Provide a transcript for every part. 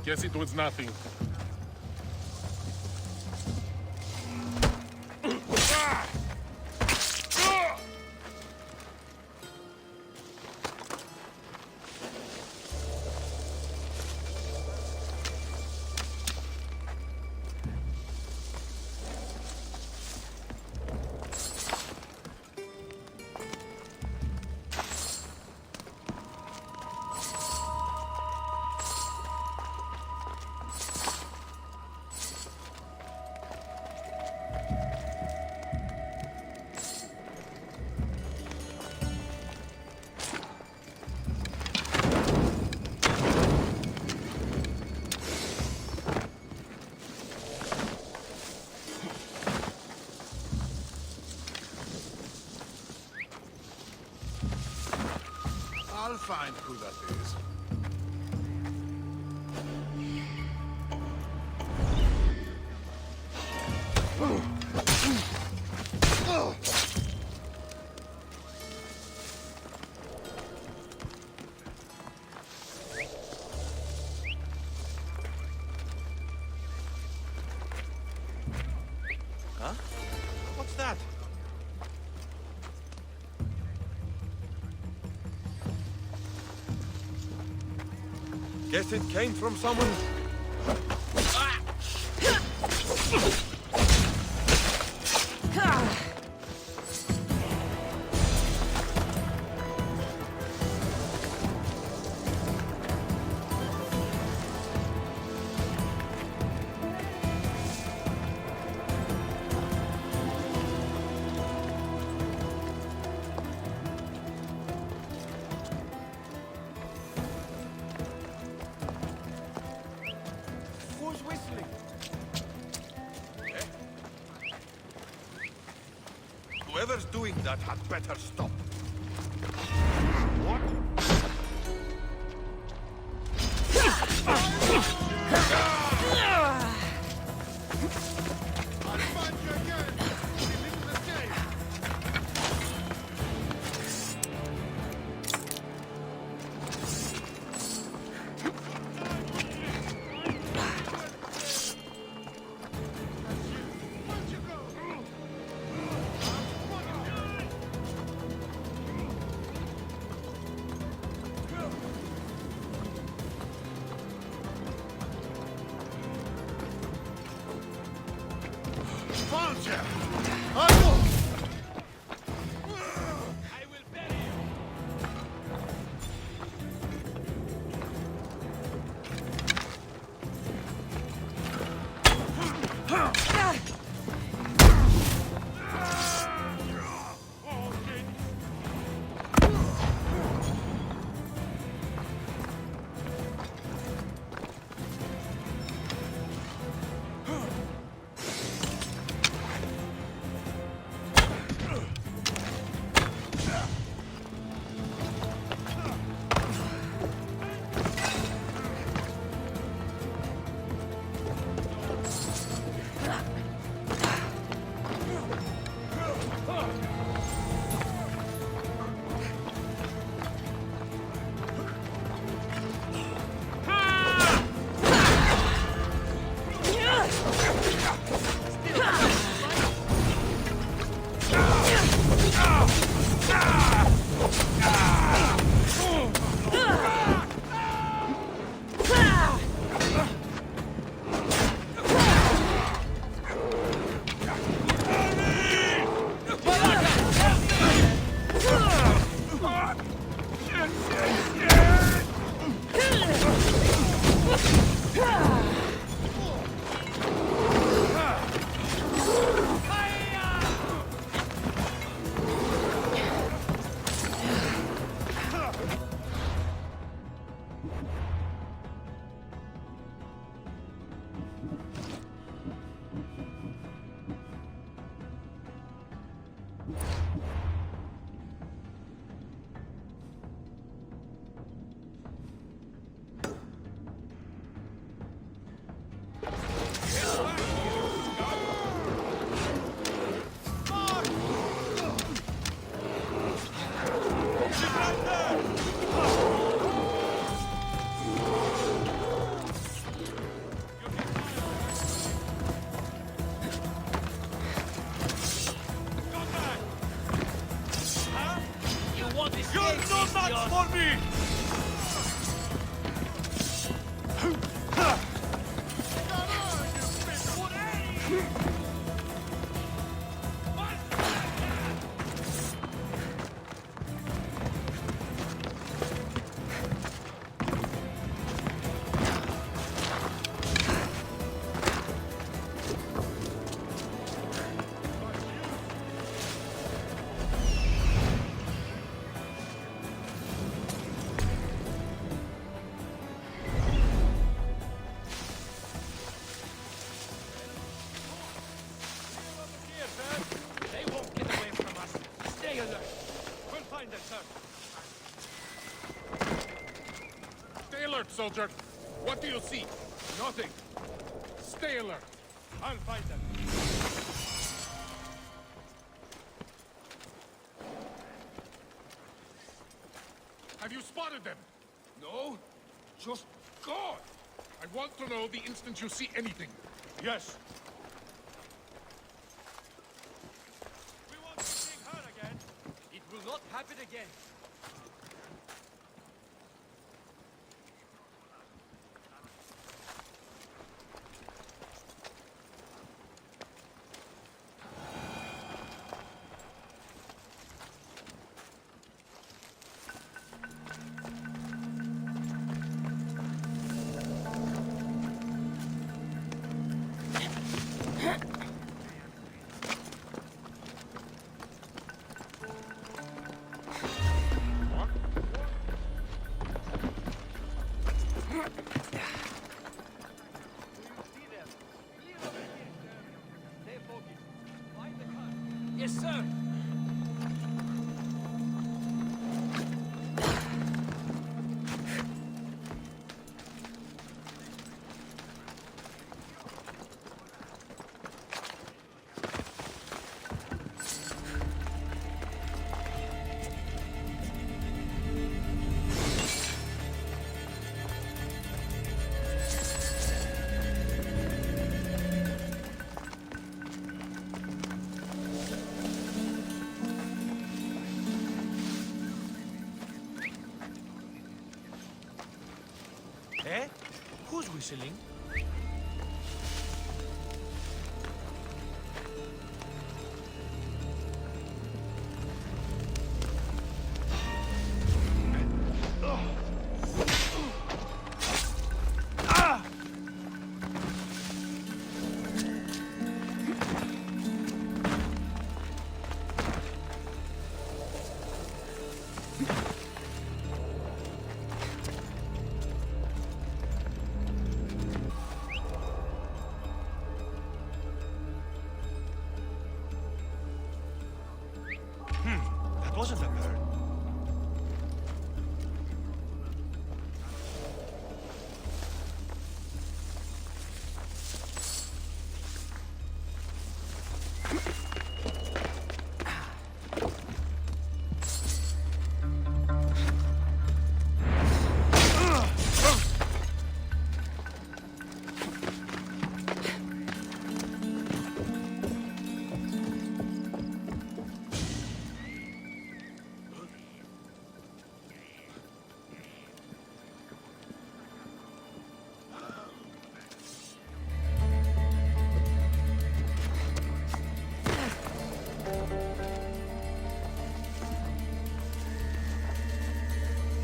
Guess it was nothing. I'll find who that is. Huh? What's that? Guess it came from someone. Who's whistling? Whoever's doing that had better stop. What? I'll find you again. See if you can escape. Where'd you go? Found you! I will bury you! me! They won't get away from us. Stay alert. We'll find them, sir. Stay alert, soldier. What do you see? Nothing. Stay alert. I'll find them. Have you spotted them? No, just God. I want to know the instant you see anything. Yes. We won't be seeing her again. It will not happen again. What? See them. Clear over here, sir. Stay focused. Find the car. Yes, sir. Eh? Who's whistling? That wasn't a bird.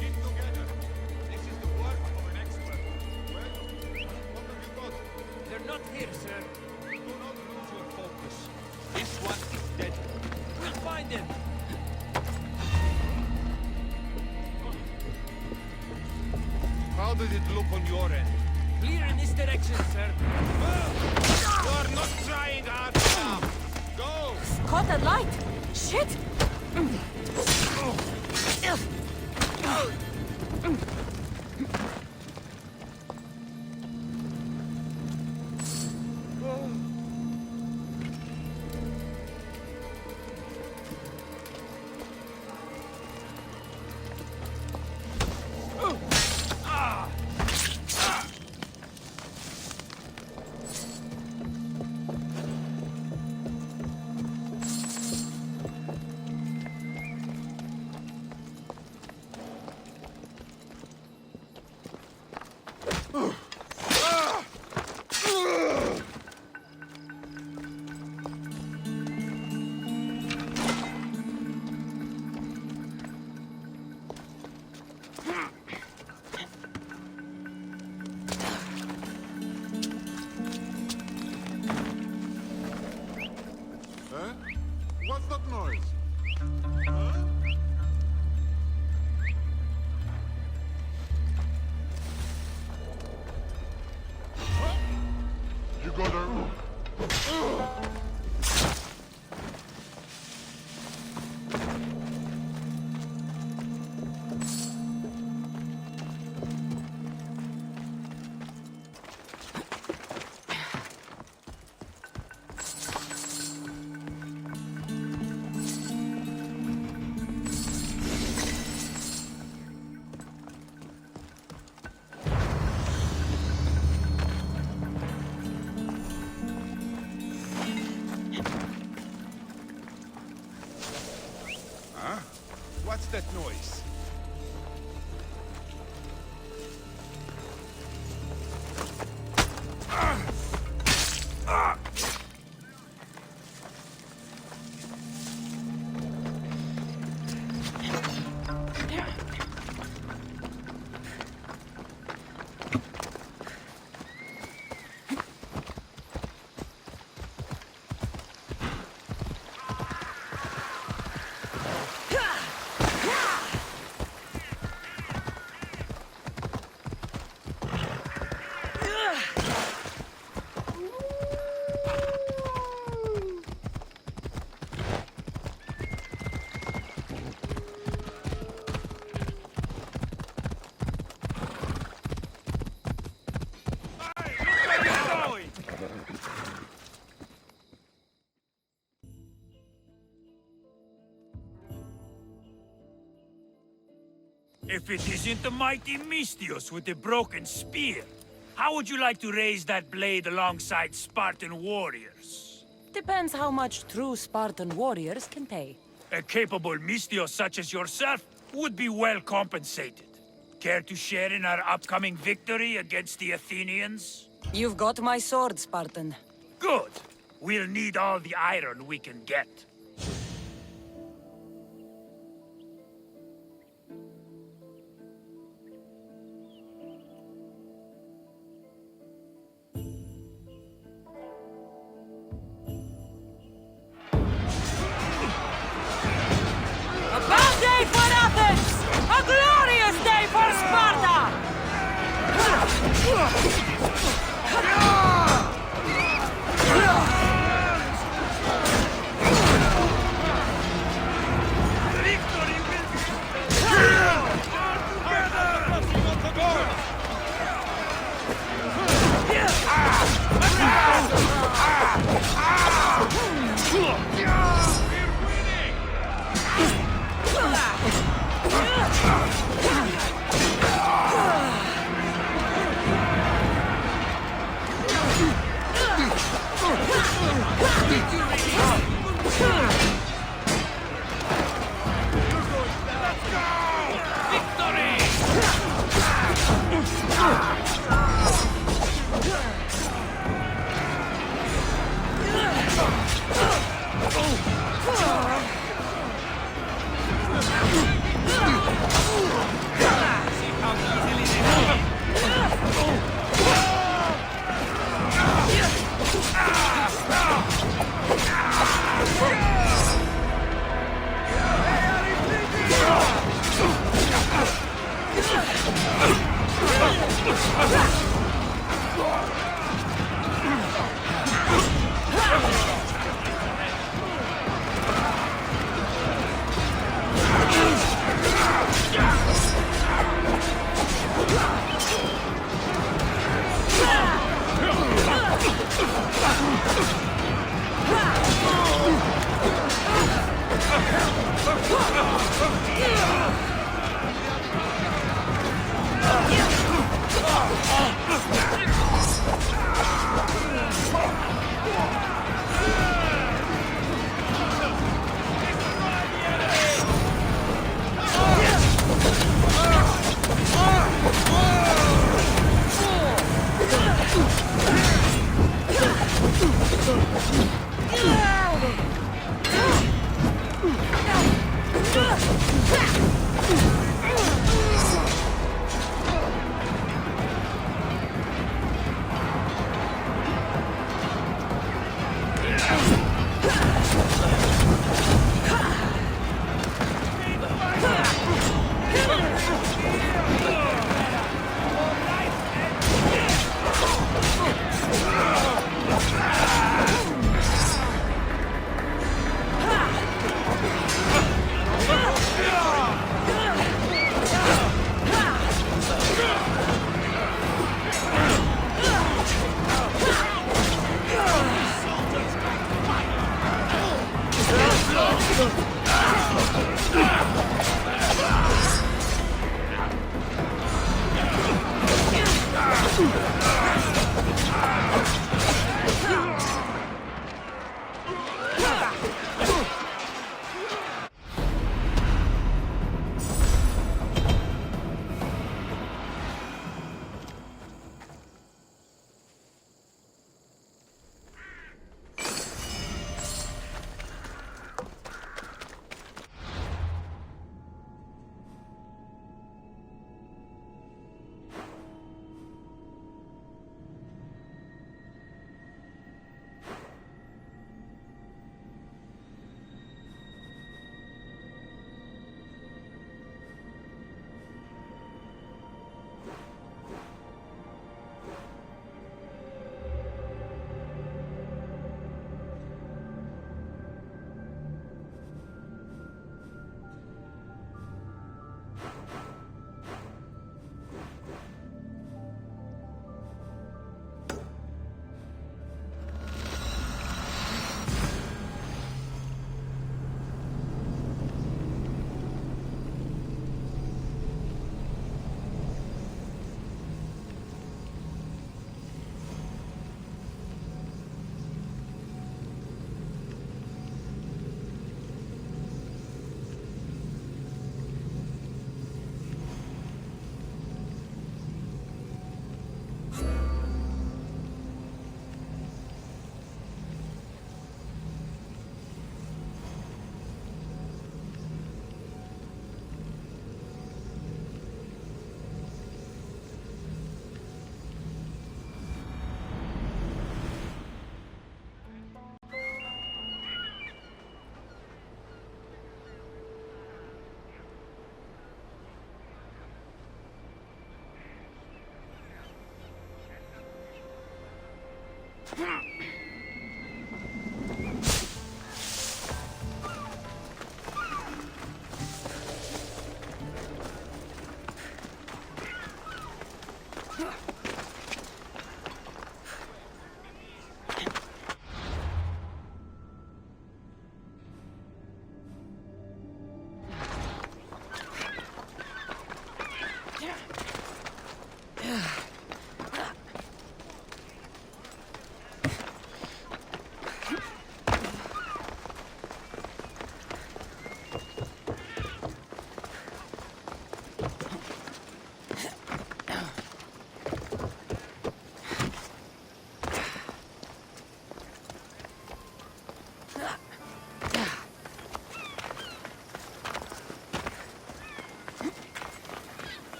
Keep together. This is the work of an expert. Well, what have you got? They're not here, sir. Do not lose your focus. This one is dead. We'll find them. How did it look on your end? Clear in this direction, sir. You are not trying hard enough. Go! Caught a light! Shit! noise? Huh? You gotta... What's that noise? If it isn't the mighty Mystios with the broken spear, how would you like to raise that blade alongside Spartan warriors? Depends how much true Spartan warriors can pay. A capable Mystios such as yourself would be well compensated. Care to share in our upcoming victory against the Athenians? You've got my sword, Spartan. Good. We'll need all the iron we can get. A bad day for Athens! A glorious day for Sparta!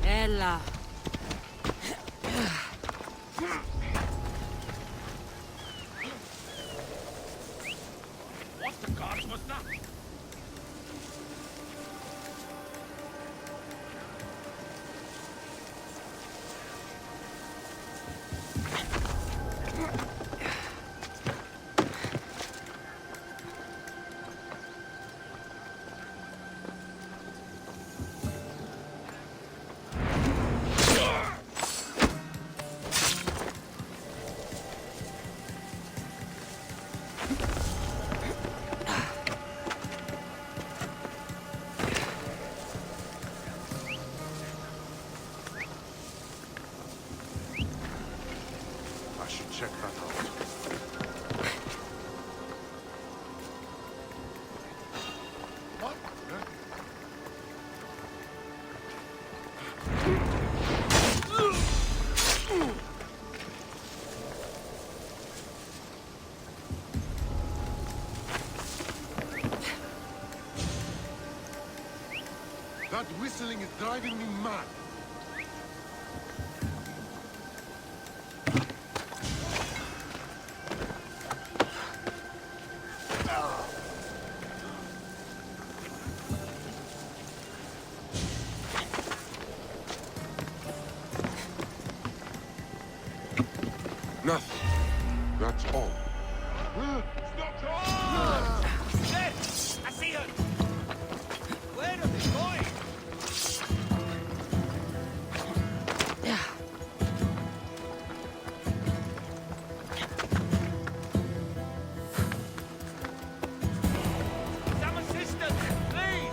Ella. What the gods was that? I should check that out. What? Huh? That whistling is driving me mad. Nothing. That's all. Stop! There! I see her! Where are they going? Some assistance, please!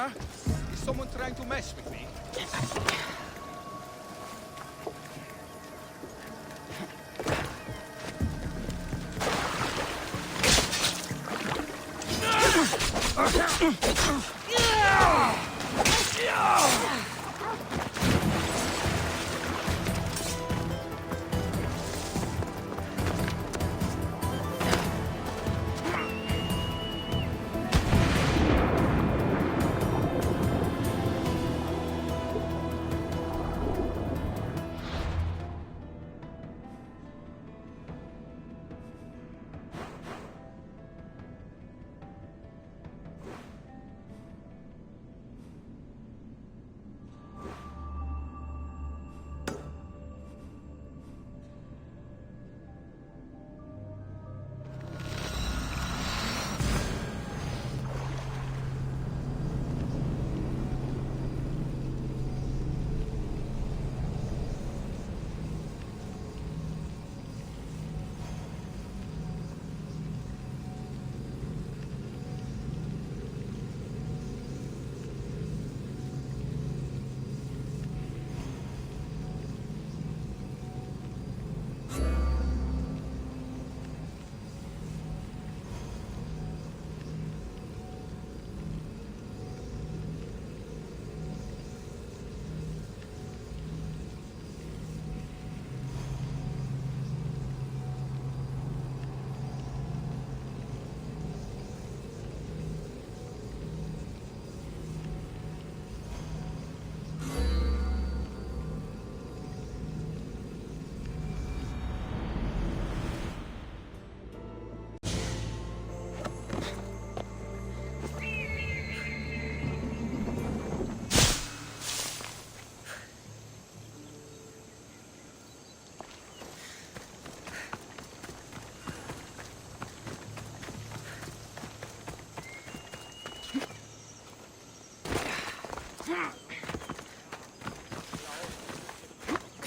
Huh? Is someone trying to mess with me?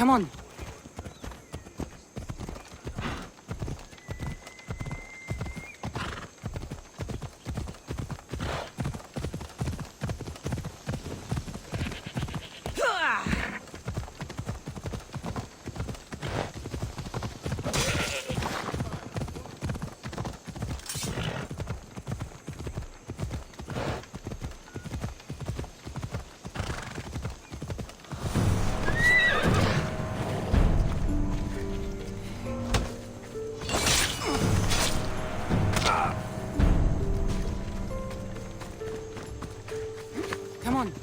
Come on. Come on.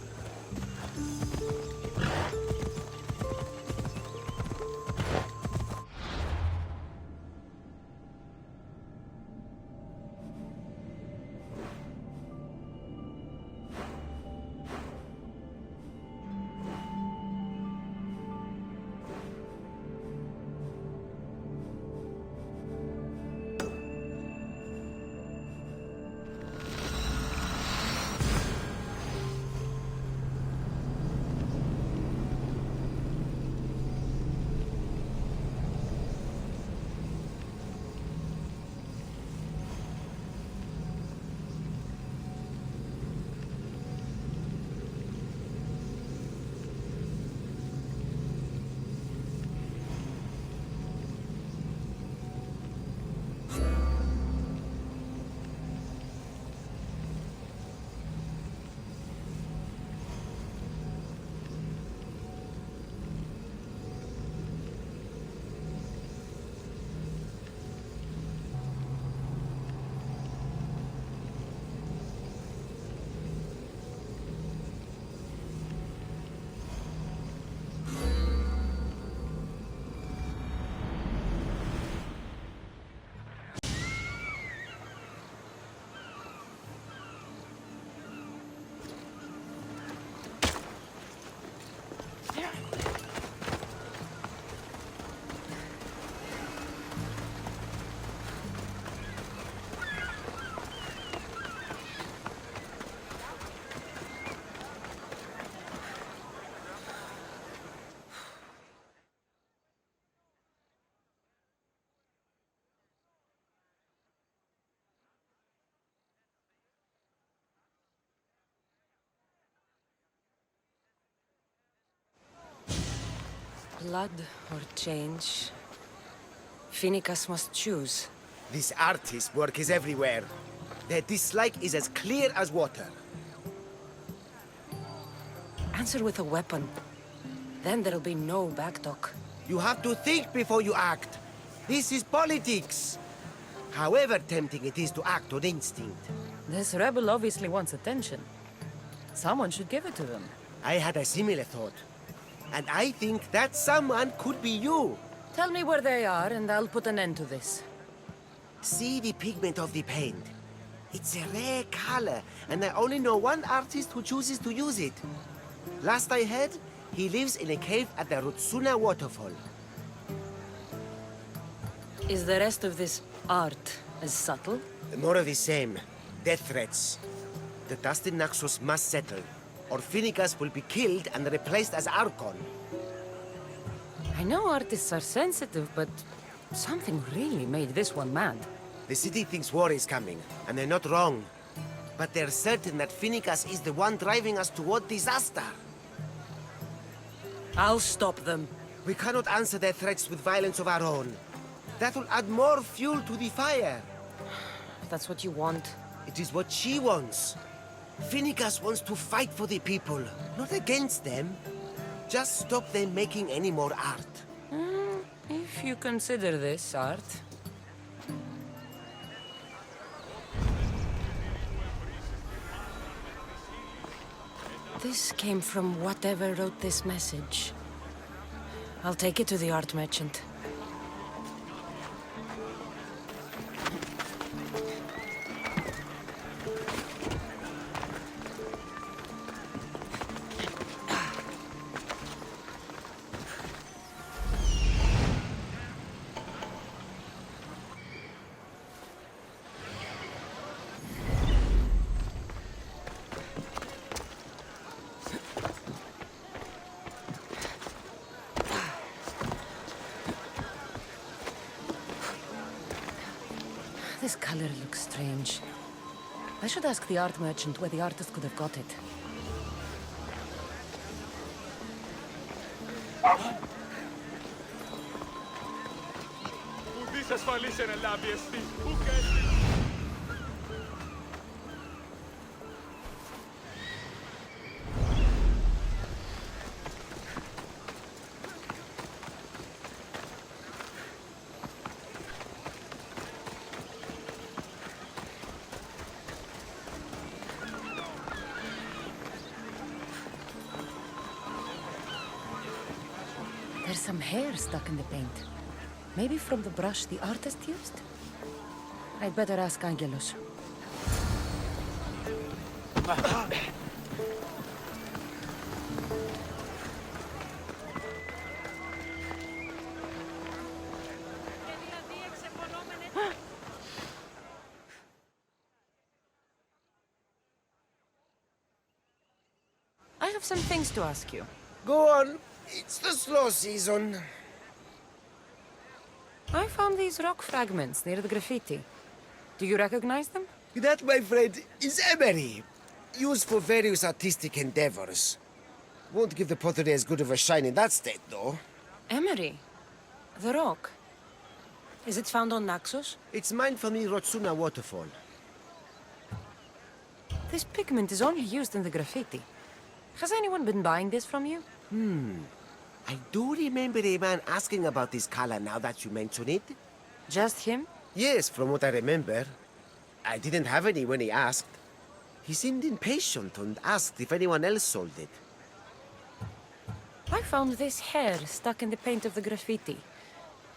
Blood or change. Finicus must choose. This artist's work is everywhere. Their dislike is as clear as water. Answer with a weapon. Then there'll be no backtalk. You have to think before you act. This is politics. However tempting it is to act on instinct. This rebel obviously wants attention. Someone should give it to them. I had a similar thought. And I think that someone could be you. Tell me where they are, and I'll put an end to this. See the pigment of the paint. It's a rare color, and I only know one artist who chooses to use it. Last I heard, he lives in a cave at the Rutsuna waterfall. Is the rest of this art as subtle? More of the same. Death threats. The dust in Naxos must settle, or Finicus will be killed and replaced as Archon. I know artists are sensitive, but something really made this one mad. The city thinks war is coming, and they're not wrong. But they're certain that Finicus is the one driving us toward disaster. I'll stop them. We cannot answer their threats with violence of our own. That will add more fuel to the fire. If that's what you want. It is what she wants. Finicus wants to fight for the people, not against them. Just stop them making any more art. If you consider this art. This came from whatever wrote this message. I'll take it to the art merchant. This color looks strange. I should ask the art merchant where the artist could have got it. Ουδής ασφαλής εν ελάβει εστί. Ουκ έστι. There's some hair stuck in the paint. Maybe from the brush the artist used? I'd better ask Angelos. I have some things to ask you. Go on. It's the slow season. I found these rock fragments near the graffiti. Do you recognize them? That, my friend, is emery. Used for various artistic endeavors. Won't give the pottery as good of a shine in that state, though. Emery? The rock? Is it found on Naxos? It's mined from the Rotsuna waterfall. This pigment is only used in the graffiti. Has anyone been buying this from you? I do remember a man asking about this color now that you mention it. Just him? Yes, from what I remember. I didn't have any when he asked. He seemed impatient and asked if anyone else sold it. I found this hair stuck in the paint of the graffiti.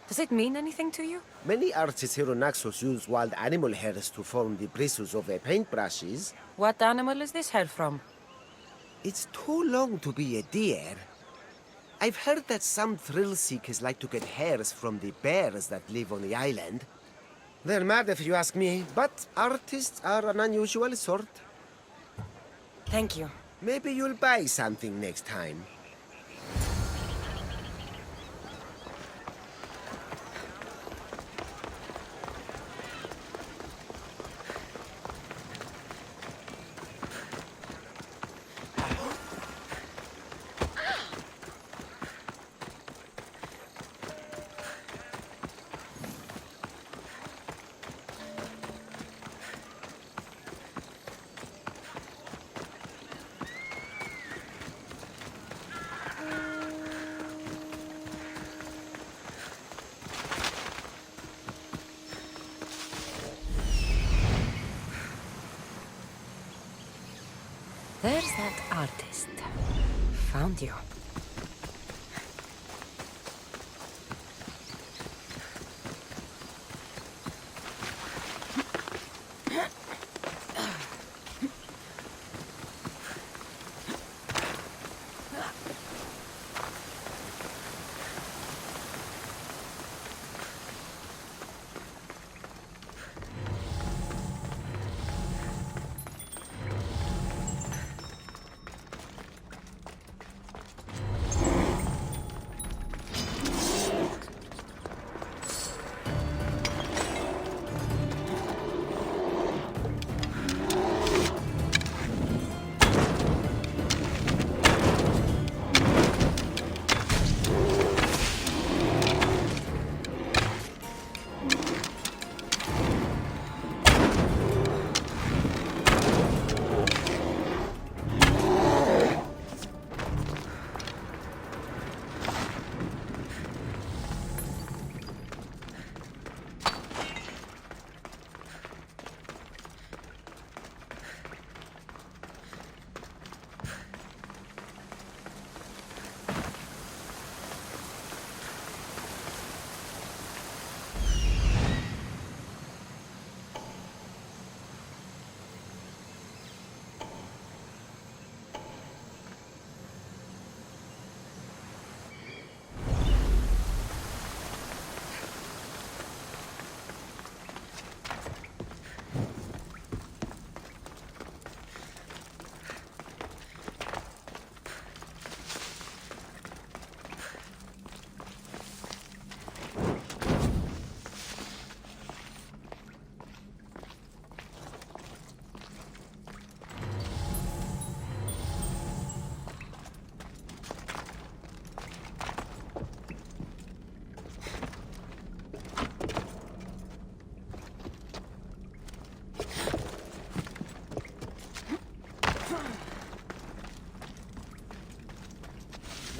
Does it mean anything to you? Many artists here on Naxos use wild animal hairs to form the bristles of their paintbrushes. What animal is this hair from? It's too long to be a deer. I've heard that some thrill seekers like to get hairs from the bears that live on the island. They're mad if you ask me, but artists are an unusual sort. Thank you. Maybe you'll buy something next time. There's that artist. Found you.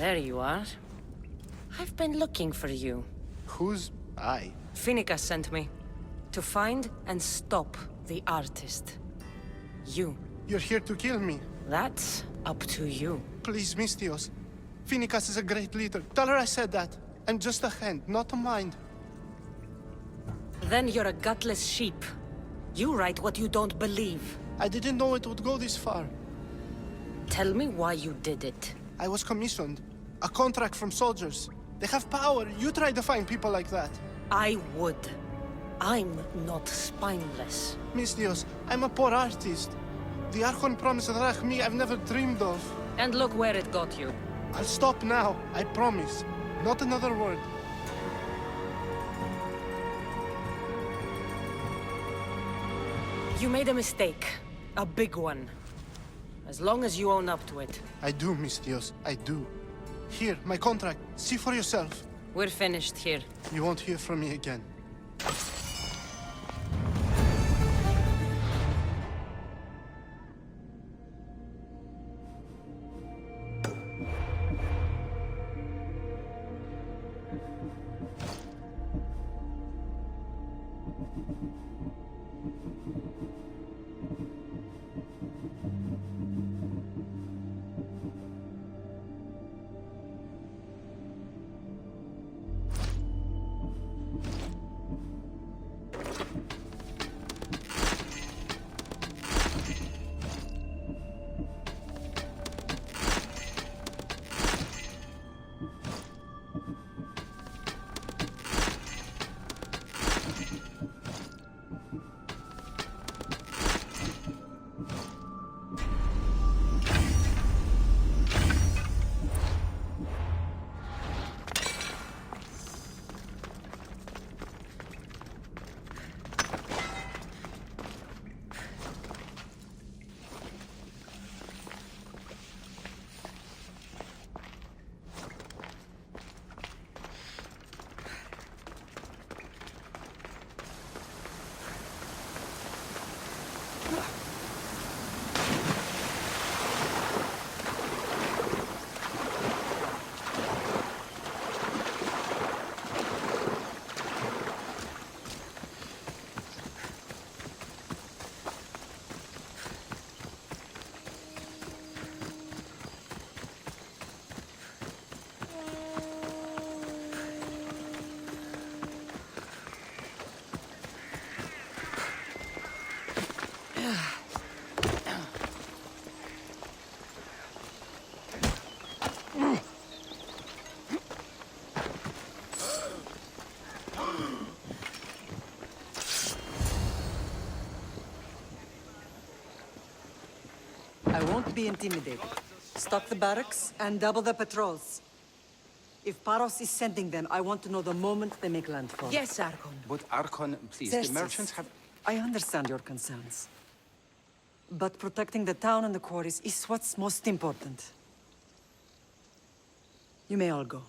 There you are. I've been looking for you. Who's I? Finica sent me. To find and stop the artist. You. You're here to kill me. That's up to you. Please, Mistios. Finicas is a great leader. Tell her I said that. I'm just a hand, not a mind. Then you're a gutless sheep. You write what you don't believe. I didn't know it would go this far. Tell me why you did it. I was commissioned. A contract from soldiers. They have power. You try to find people like that. I would. I'm not spineless. Mistios, I'm a poor artist. The Archon promised Rach me I've never dreamed of. And look where it got you. I'll stop now, I promise. Not another word. You made a mistake. A big one. As long as you own up to it. I do, Mistios, I do. Here, my contract. See for yourself. We're finished here. You won't hear from me again. I won't be intimidated. Stock the barracks and double the patrols. If Paros is sending them, I want to know the moment they make landfall. Yes, Archon. But Archon, please, Xerxes, the merchants have... I understand your concerns. But protecting the town and the quarries is what's most important. You may all go.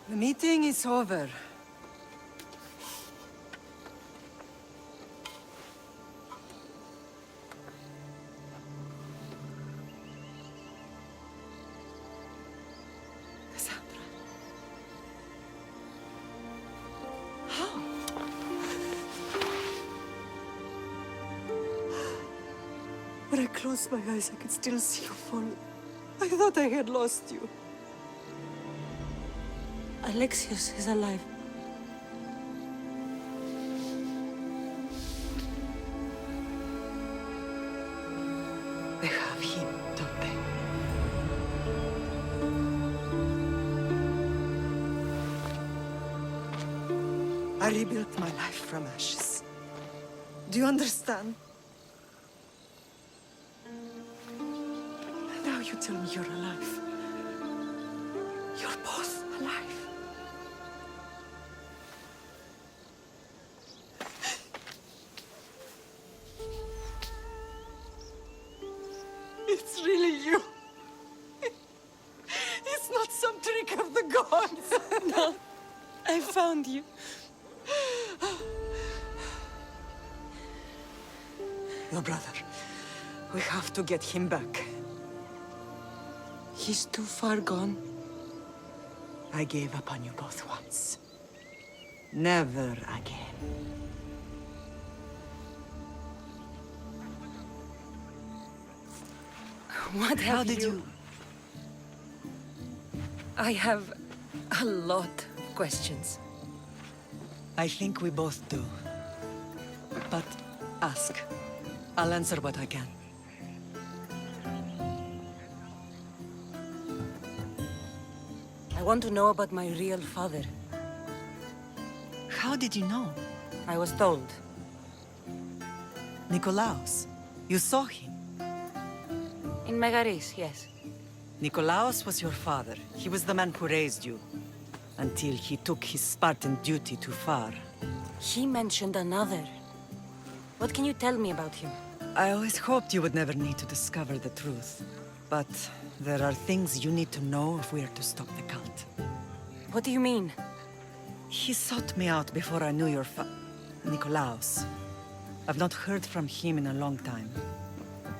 The meeting is over. Cassandra. How? When I closed my eyes, I could still see you fall. I thought I had lost you. Alexios is alive. They have him, don't they? I rebuilt my life from ashes. Do you understand? Now you tell me you're alive. You're both alive. It's really you. It's not some trick of the gods. No, I found you. Your brother. We have to get him back. He's too far gone. I gave up on you both once. Never again. What How have did you... I have a lot of questions. I think we both do. But ask. I'll answer what I can. I want to know about my real father. How did you know? I was told. Nikolaos. You saw him. In Megaris, yes. Nikolaos was your father. He was the man who raised you. Until he took his Spartan duty too far. He mentioned another. What can you tell me about him? I always hoped you would never need to discover the truth. But there are things you need to know if we are to stop the cult. What do you mean? He sought me out before I knew your Nikolaos. I've not heard from him in a long time.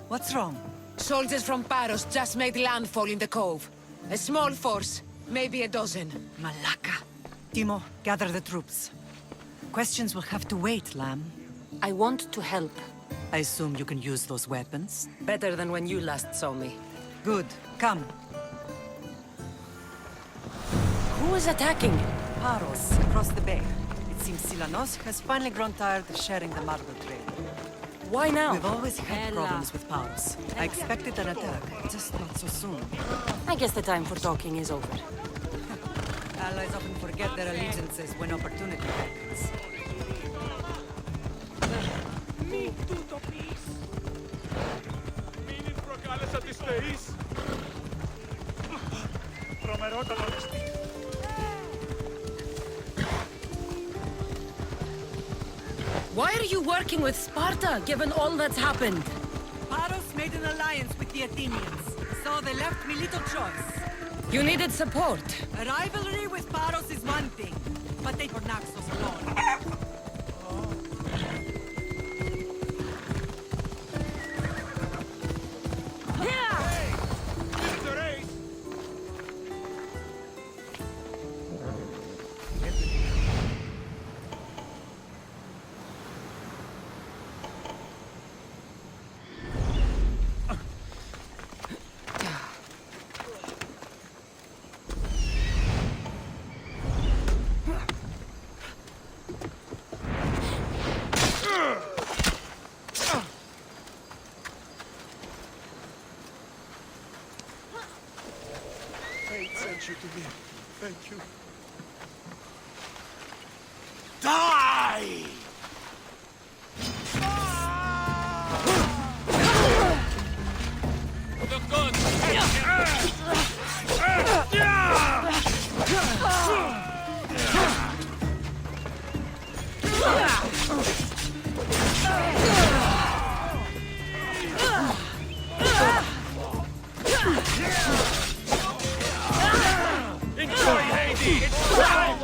What's wrong? Soldiers from Paros just made landfall in the cove. A small force, maybe a dozen. Malaka. Timo, gather the troops. Questions will have to wait, Lamb. I want to help. I assume you can use those weapons? Better than when you last saw me. Good. Come. Who is attacking? Paros, across the bay. It seems Silanos has finally grown tired of sharing the marble trade. Why now? We've always had problems with Paros. I expected an attack, just not so soon. I guess the time for talking is over. Allies often forget their allegiances when opportunity happens. Μείνει προκάλεσα τις θεείς. Τρομερότατο νηστή. Why are you working with Sparta, given all that's happened? Paros made an alliance with the Athenians, so they left me little choice. You needed support. A rivalry with Paros is one thing, but they for Naxos alone. This is a race. want you to live. Thank you. Die! The gun! Enjoy, Haiti! It's time!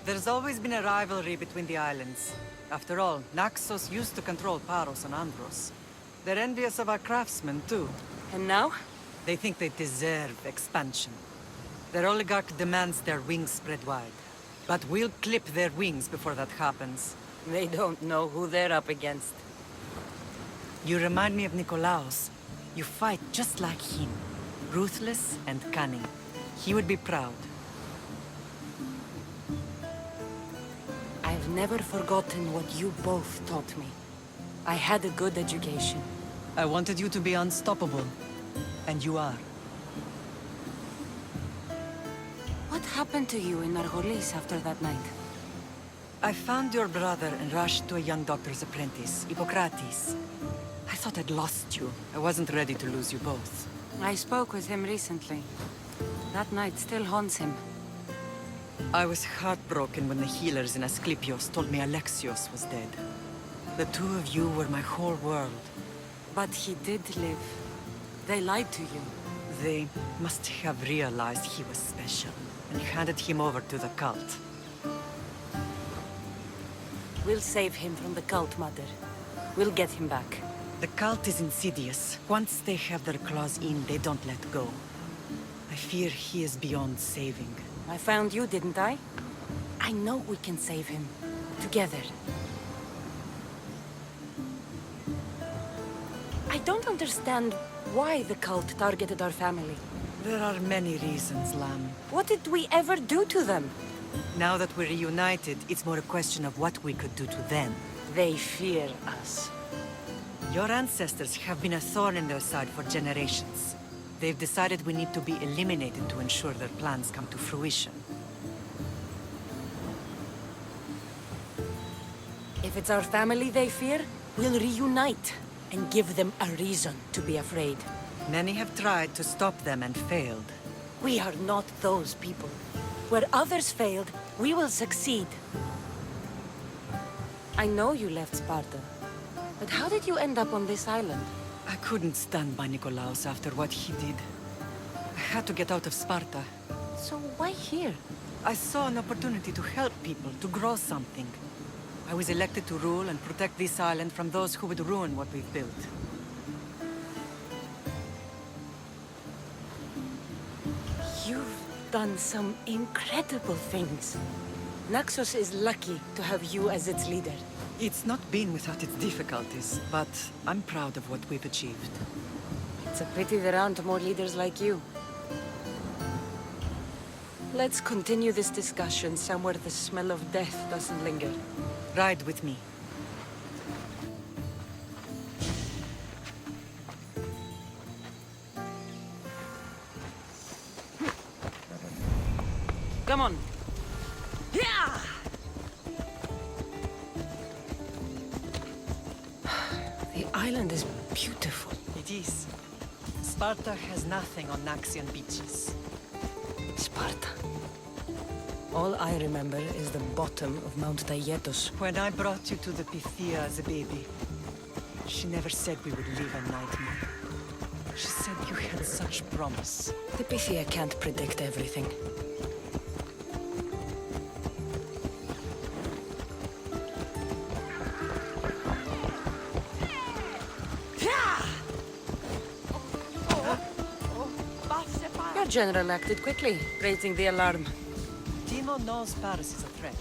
There's always been a rivalry between the islands. After all, Naxos used to control Paros and Andros. They're envious of our craftsmen, too. And now? They think they deserve expansion. Their oligarch demands their wings spread wide. But we'll clip their wings before that happens. They don't know who they're up against. You remind me of Nikolaos. You fight just like him. Ruthless and cunning. He would be proud. I've never forgotten what you both taught me. I had a good education. I wanted you to be unstoppable. And you are. What happened to you in Argolis after that night? I found your brother and rushed to a young doctor's apprentice, Hippocrates. I thought I'd lost you. I wasn't ready to lose you both. I spoke with him recently. That night still haunts him. I was heartbroken when the healers in Asclepios told me Alexios was dead. The two of you were my whole world. But he did live. They lied to you. They must have realized he was special and handed him over to the cult. We'll save him from the cult, Mother. We'll get him back. The cult is insidious. Once they have their claws in, they don't let go. I fear he is beyond saving. I found you, didn't I? I know we can save him. Together. I don't understand why the cult targeted our family. There are many reasons, Lamb. What did we ever do to them? Now that we're reunited, it's more a question of what we could do to them. They fear us. Your ancestors have been a thorn in their side for generations. They've decided we need to be eliminated to ensure their plans come to fruition. If it's our family they fear, we'll reunite and give them a reason to be afraid. Many have tried to stop them and failed. We are not those people. Where others failed, we will succeed. I know you left Sparta, but how did you end up on this island? I couldn't stand by Nikolaos after what he did. I had to get out of Sparta. So why here? I saw an opportunity to help people, to grow something. I was elected to rule and protect this island from those who would ruin what we've built. You've done some incredible things. Naxos is lucky to have you as its leader. It's not been without its difficulties, but I'm proud of what we've achieved. It's a pity there aren't more leaders like you. Let's continue this discussion somewhere the smell of death doesn't linger. Ride with me. Come on. Yeah! The island is beautiful. It is. Sparta has nothing on Naxian beaches. Sparta. All I remember is the bottom of Mount Taygetos. When I brought you to the Pythia as a baby, she never said we would live a nightmare. She said you had such promise. The Pythia can't predict everything. Your general acted quickly, raising the alarm. Timo knows Paris is a threat.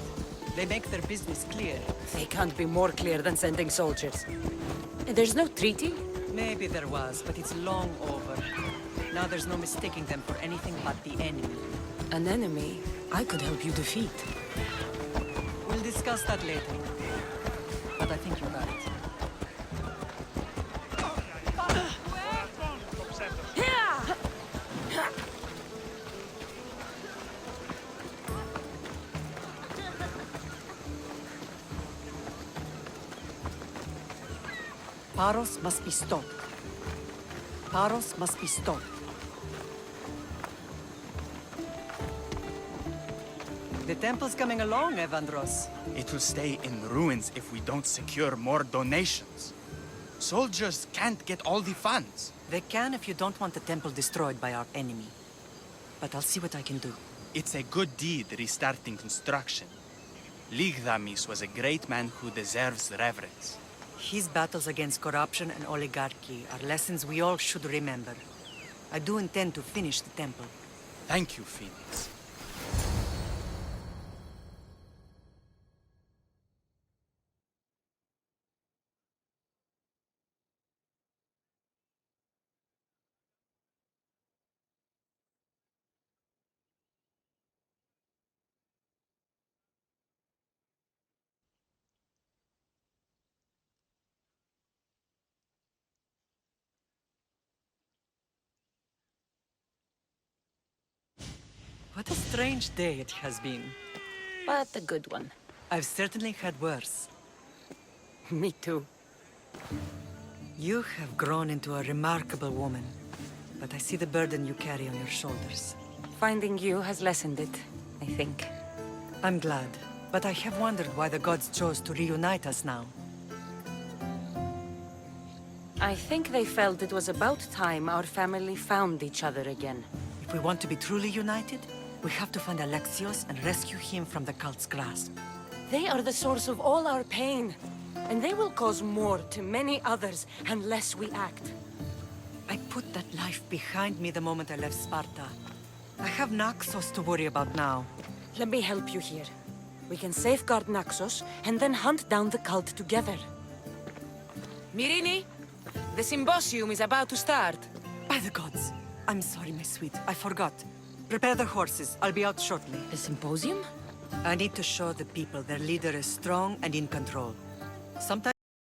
They make their business clear. They can't be more clear than sending soldiers. There's no treaty? Maybe there was, but it's long over. Now there's no mistaking them for anything but the enemy. An enemy I could help you defeat. We'll discuss that later. But I think you're right. Paros must be stopped. Paros must be stopped. The temple's coming along, Evandros. It will stay in ruins if we don't secure more donations. Soldiers can't get all the funds. They can if you don't want the temple destroyed by our enemy. But I'll see what I can do. It's a good deed restarting construction. Ligdamis was a great man who deserves reverence. His battles against corruption and oligarchy are lessons we all should remember. I do intend to finish the temple. Thank you, Phoenix. What a strange day it has been. But a good one. I've certainly had worse. Me too. You have grown into a remarkable woman. But I see the burden you carry on your shoulders. Finding you has lessened it, I think. I'm glad. But I have wondered why the gods chose to reunite us now. I think they felt it was about time our family found each other again. If we want to be truly united, we have to find Alexios and rescue him from the cult's grasp. They are the source of all our pain. And they will cause more to many others unless we act. I put that life behind me the moment I left Sparta. I have Naxos to worry about now. Let me help you here. We can safeguard Naxos and then hunt down the cult together. Myrini, the symposium is about to start. By the gods! I'm sorry, my sweet. I forgot. Prepare the horses. I'll be out shortly. The symposium? I need to show the people their leader is strong and in control. Sometimes